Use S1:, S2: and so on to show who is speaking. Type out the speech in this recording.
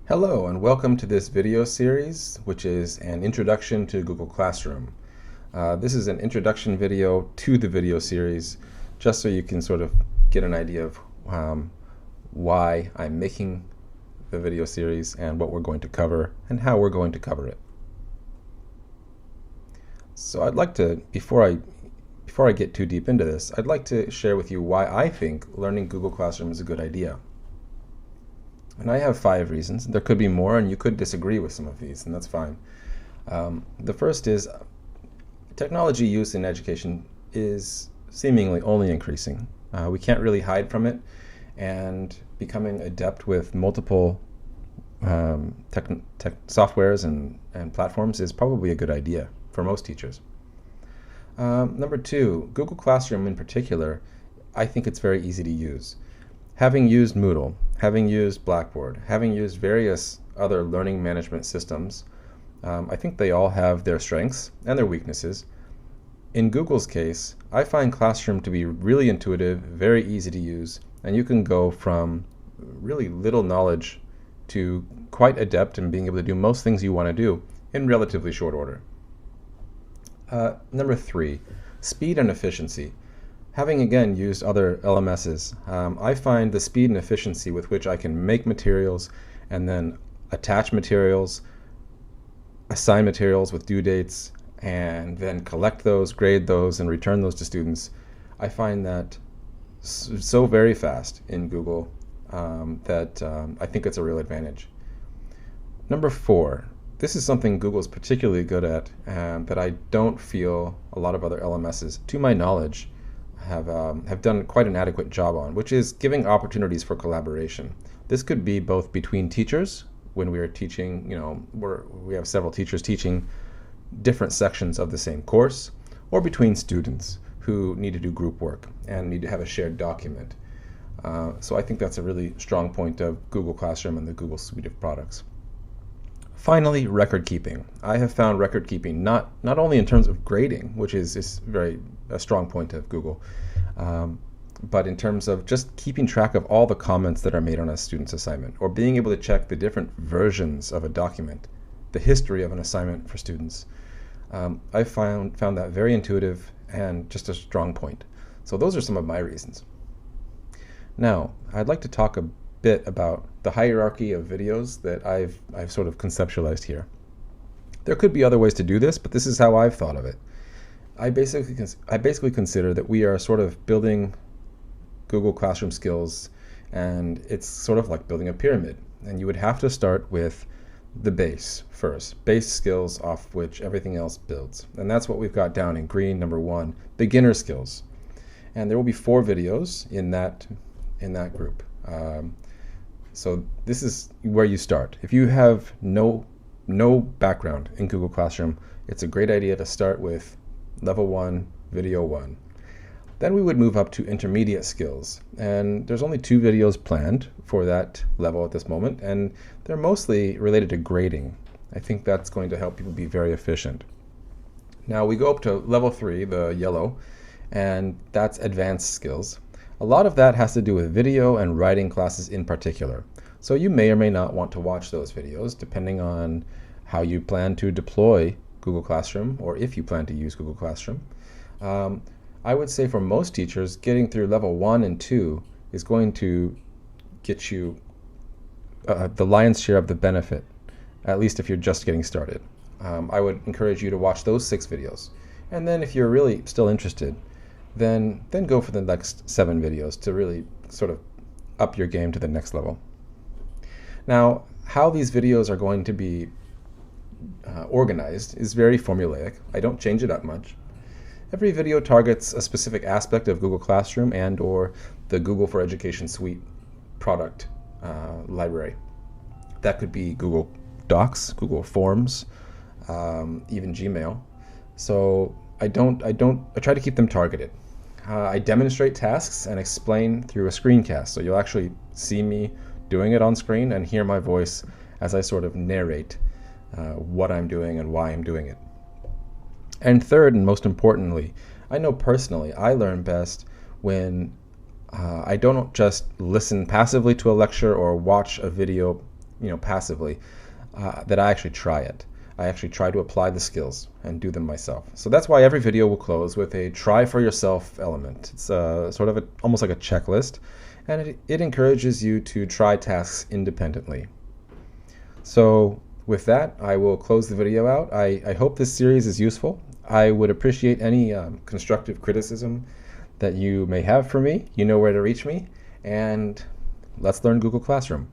S1: Hello and welcome to this video series, which is an introduction to Google Classroom. This is an introduction video to the video series, just so you can sort of get an idea of why I'm making the video series and what we're going to cover and how we're going to cover it. So I'd like to, before I get too deep into this, I'd like to share with you why I think learning Google Classroom is a good idea. And I have 5 reasons. There could be more, and you could disagree with some of these, and that's fine. The first is technology use in education is seemingly only increasing. We can't really hide from it, and becoming adept with multiple softwares and platforms is probably a good idea for most teachers. Number 2, Google Classroom in particular, I think it's very easy to use. Having used Moodle, having used Blackboard, having used various other learning management systems, I think they all have their strengths and their weaknesses. In Google's case, I find Classroom to be really intuitive, very easy to use, and you can go from really little knowledge to quite adept in being able to do most things you want to do in relatively short order. Number 3, speed and efficiency. Having again used other LMSs, I find the speed and efficiency with which I can make materials and then attach materials, assign materials with due dates, and then collect those, grade those, and return those to students, I find that so very fast in Google that I think it's a real advantage. Number 4, this is something Google's particularly good at that I don't feel a lot of other LMSs, to my knowledge, have done quite an adequate job on, which is giving opportunities for collaboration. This could be both between teachers when we are teaching, we have several teachers teaching different sections of the same course, or between students who need to do group work and need to have a shared document. So I think that's a really strong point of Google Classroom and the Google suite of products. Finally, record keeping. I have found record keeping not only in terms of grading, which is a strong point of Google, but in terms of just keeping track of all the comments that are made on a student's assignment, or being able to check the different versions of a document, the history of an assignment for students. I found that very intuitive and just a strong point. So those are some of my reasons. Now, I'd like to talk a bit about the hierarchy of videos that I've sort of conceptualized here. There could be other ways to do this, but this is how I've thought of it. I basically consider that we are sort of building Google Classroom skills, and it's sort of like building a pyramid. And you would have to start with the base first, base skills off which everything else builds. And that's what we've got down in green, number 1, beginner skills. And there will be 4 videos in that group. So this is where you start. If you have no background in Google Classroom, it's a great idea to start with level 1, video 1. Then we would move up to intermediate skills. And there's only 2 videos planned for that level at this moment, and they're mostly related to grading. I think that's going to help people be very efficient. Now we go up to level 3, the yellow, and that's advanced skills. A lot of that has to do with video and writing classes in particular. So you may or may not want to watch those videos depending on how you plan to deploy Google Classroom, or if you plan to use Google Classroom. I would say for most teachers, getting through level 1 and 2 is going to get you the lion's share of the benefit, at least if you're just getting started. I would encourage you to watch those 6 videos. And then if you're really still interested, then go for the next 7 videos to really sort of up your game to the next level. Now, how these videos are going to be organized is very formulaic. I don't change it up much. Every video targets a specific aspect of Google Classroom and or the Google for Education suite product library. That could be Google Docs, Google Forms, even Gmail. So I try to keep them targeted. I demonstrate tasks and explain through a screencast. So you'll actually see me doing it on screen and hear my voice as I sort of narrate what I'm doing and why I'm doing it. And third, and most importantly, I know personally I learn best when I don't just listen passively to a lecture or watch a video passively, that I actually try it. I actually try to apply the skills and do them myself. So that's why every video will close with a try for yourself element. It's sort of almost like a checklist, and it encourages you to try tasks independently. So with that, I will close the video out. I hope this series is useful. I would appreciate any constructive criticism that you may have for me. You know where to reach me, and let's learn Google Classroom.